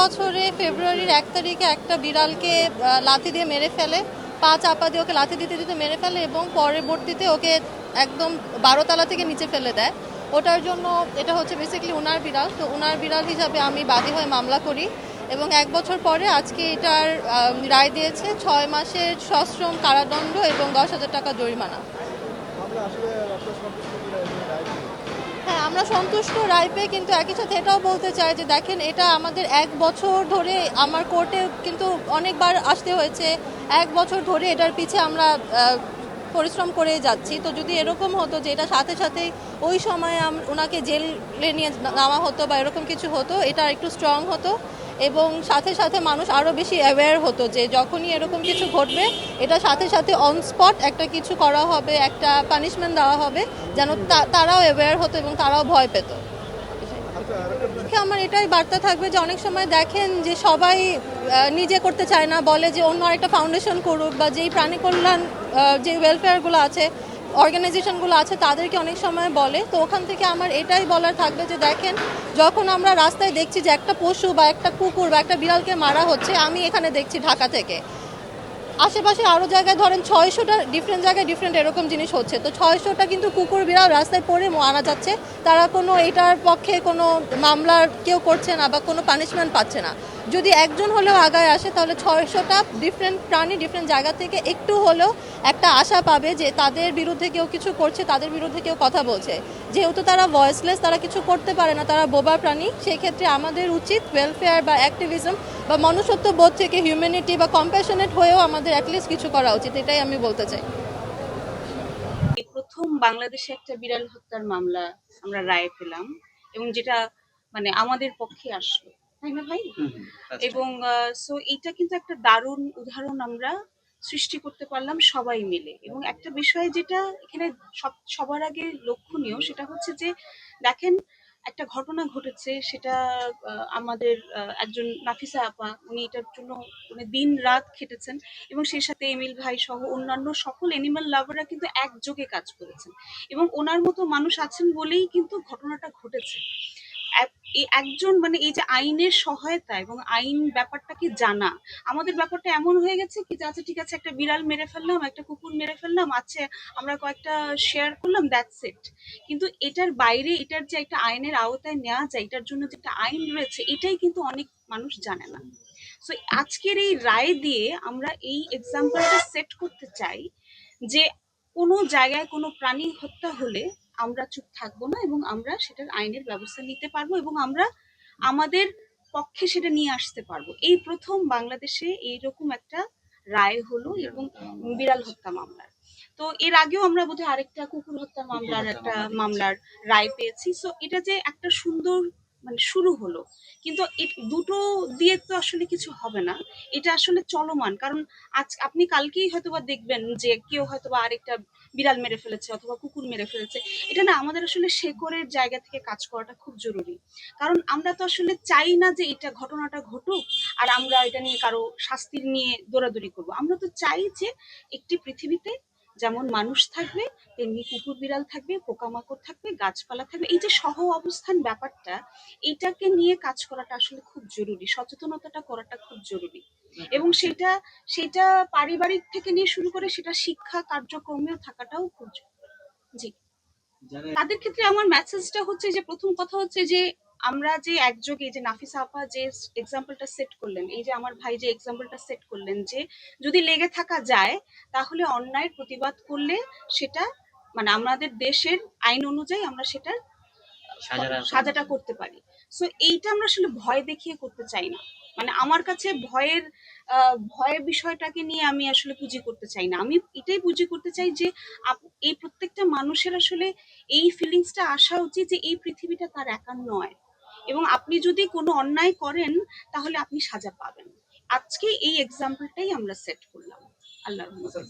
বছরে ফেব্রুয়ারির 1 তারিখে একটা বিড়ালকে লাথি দিয়ে মেরে ফেলে, পা চাপা দিয়ে ওকে লাথি দিতে দিতে মেরে ফেলে এবং পরবর্তীতে ওকে একদম 12 তলা থেকে নিচে ফেলে দেয়। ওটার জন্য এটা হচ্ছে বেসিক্যালি ওনার বিড়াল, তো ওনার বিড়াল হিসাবে আমি বাদী হয়ে মামলা করি এবং 1 বছর পরে আজকে এটার রায় দিয়েছে 6 মাসের সশ্রম কারাদণ্ড এবং 10,000 টাকা জরিমানা। হ্যাঁ, আমরা সন্তুষ্ট রায় পেয়ে, কিন্তু একই সাথে এটাও বলতে চাই যে দেখেন, এটা আমাদের 1 বছর ধরে আমার কোর্টে কিন্তু অনেকবার আসতে হয়েছে। 1 বছর ধরে এটার পিছে আমরা পরিশ্রম করে যাচ্ছি। তো যদি এরকম হতো যে এটা সাথে সাথেই ওই সময় ওনাকে জেলে নিয়ে নেওয়া হতো বা এরকম কিছু হতো, এটা একটু স্ট্রং হতো এবং সাথে সাথে মানুষ আরও বেশি অ্যাওয়্যার হতো যে যখনই এরকম কিছু ঘটবে এটা সাথে সাথে অন স্পট একটা কিছু করা হবে, একটা পানিশমেন্ট দেওয়া হবে, যেন তারাও অ্যাওয়্যার হতো এবং তারাও ভয় পেত। আমার এটাই বার্তা থাকবে যে অনেক সময় দেখেন যে সবাই নিজে করতে চায় না, বলে যে অন্য আরেকটা ফাউন্ডেশন করুক, বা যেই প্রাণী কল্যাণ যে ওয়েলফেয়ারগুলো আছে, অর্গানাইজেশনগুলো আছে, তাদেরকে অনেক সময় বলে। তো ওখান থেকে আমার এটাই বলার থাকবে যে দেখেন, যখন আমরা রাস্তায় দেখছি যে একটা পশু বা একটা কুকুর বা একটা বিড়ালকে মারা হচ্ছে, আমি এখানে দেখছি ঢাকা থেকে, আশেপাশে আরও জায়গায় ধরেন 600টা ডিফারেন্ট জায়গায় ডিফারেন্ট এরকম জিনিস হচ্ছে, তো 600টা কিন্তু কুকুর বিড়াল রাস্তায় পড়ে মারা যাচ্ছে, তারা কোনো এটার পক্ষে কোনো মামলার কেউ করছে না বা কোনো পানিশমেন্ট পাচ্ছে না। যদি একজন হলেও আগায় আসে তাহলে 600টা ডিফারেন্ট প্রাণী ডিফারেন্ট জায়গা থেকে একটু হলেও একটা আশা পাবে যে তাদের বিরুদ্ধে কেউ কিছু করছে, তাদের বিরুদ্ধে কেউ কথা বলছে। যেহেতু তারা ভয়েসলেস, তারা কিছু করতে পারে না, তারা বোবা প্রাণী, সেই ক্ষেত্রে আমাদের উচিত ওয়েলফেয়ার বা অ্যাক্টিভিজম বা মনুষ্যত্ব বোধ থেকে হিউম্যানিটি বা কম্প্যাশনেট হয়েও আমাদের অ্যাটলিস্ট কিছু করা উচিত, এটাই আমি বলতে চাই। প্রথম বাংলাদেশে একটা বিড়াল হত্যার মামলা আমরা রায় পেলাম এবং যেটা মানে আমাদের পক্ষে আসলো, তাই না ভাই? এবং সো এটা কিন্তু একটা দারুণ উদাহরণ আমরা সৃষ্টি করতে পারলাম সবাই মিলে। এবং একটা বিষয় যেটা এখানে সবার আগে লক্ষণীয়, সেটা হচ্ছে যে দেখেন, একটা ঘটনা ঘটেছে, সেটা আমাদের একজন নাফিসা আপা, উনি এটার জন্য মানে দিন রাত খেটেছেন এবং সেই সাথে এমিল ভাই সহ অন্যান্য সকল অ্যানিমাল লাভাররা কিন্তু একযোগে কাজ করেছেন এবং ওনার মতো মানুষ আছেন বলেই কিন্তু ঘটনাটা ঘটেছে। একজন মানে এই যে আইনের সহায়তা এবং আইন ব্যাপারটাকে জানা, আমাদের ব্যাপারটা এমন হয়ে গেছে কি যে আচ্ছা ঠিক আছে, একটা বিড়াল মেরে ফেললাম, একটা কুকুর মেরে ফেললাম, আচ্ছা আমরা কয়েকটা শেয়ার করলাম, দ্যাটস ইট। কিন্তু এটার বাইরে এটার যে একটা আইনের আওতায় নেওয়া যায়, এটার জন্য যে একটা আইন রয়েছে, এটাই কিন্তু অনেক মানুষ জানে না। সো আজকের এই রায় দিয়ে আমরা এই এক্সাম্পলটা সেট করতে চাই যে কোনো জায়গায় কোনো প্রাণী হত্যা হলে আমরা চুপ থাকবো না এবং আমরা সেটার আইনের ব্যবস্থা নিতে পারবো এবং আমরা আমাদের পক্ষে সেটা নিয়ে আসতে পারবো। এই প্রথম বাংলাদেশে এইরকম একটা রায় হলো এবং বিড়াল হত্যা মামলার। তো এর আগেও আমরা বোধহয় আরেকটা কুকুর হত্যা মামলার রায় পেয়েছি। সো এটা যে একটা সুন্দর মানে শুরু হলো, কিন্তু দুটো দিয়ে তো আসলে কিছু হবে না, এটা আসলে চলমান। কারণ আজ আপনি কালকেই হয়তোবা দেখবেন যে কেউ হয়তোবা আরেকটা বিড়াল মেরে ফেলেছে অথবা কুকুর মেরে ফেলেছে। এটা না, আমাদের আসলে শেকড়ের জায়গা থেকে কাজ করাটা খুব জরুরি। কারণ আমরা তো আসলে চাই না যে এটা ঘটনাটা ঘটুক আর আমরা এটা নিয়ে কারো শাস্তির নিয়ে দৌড়াদৌড়ি করবো। আমরা তো চাই যে একটি পৃথিবীতে যেমন মানুষ থাকবে, তেমনি কুকুর বিড়াল থাকবে, পোকামাকড় থাকবে, গাছপালা থাকবে। এই যে সহ অবস্থান ব্যাপারটা, এইটাকে নিয়ে কাজ করাটা আসলে খুব জরুরি, সচেতনতাটা করাটা খুব জরুরি। এবং সেটা সেটা পারিবারিক থেকে নিয়ে শুরু করে সেটা শিক্ষা কার্যক্রমেও থাকাটাও খুব জি। তাদের ক্ষেত্রে আমার মেসেজটা হচ্ছে যে, প্রথম কথা হচ্ছে যে আমরা যে একযোগে, যে নাফিসা আপা যে এক্সাম্পলটা সেট করলেন, এই যে আমার ভাই যে এক্সাম্পলটা সেট করলেন, যে যদি লেগে থাকা যায় তাহলে অন্যায়ের প্রতিবাদ করলে সেটা মানে আমাদের দেশের আইন অনুযায়ী আমরা সেটার সাজাটা করতে পারি। সো এইটা আমরা আসলে ভয় দেখিয়ে করতে চাই না। মানে আমার কাছে ভয়ের বিষয়টাকে নিয়ে আমি আসলে পুঁজি করতে চাই না। আমি এটাই পুঁজি করতে চাই যে এই প্রত্যেকটা মানুষের আসলে এই ফিলিংসটা আসা উচিত যে এই পৃথিবীটা তার একার নয় এবং আপনি যদি কোনো অন্যায় করেন তাহলে আপনি সাজা পাবেন। আজকে এই এক্সাম্পলটাই আমরা সেট করলাম। আল্লাহর রহমতে।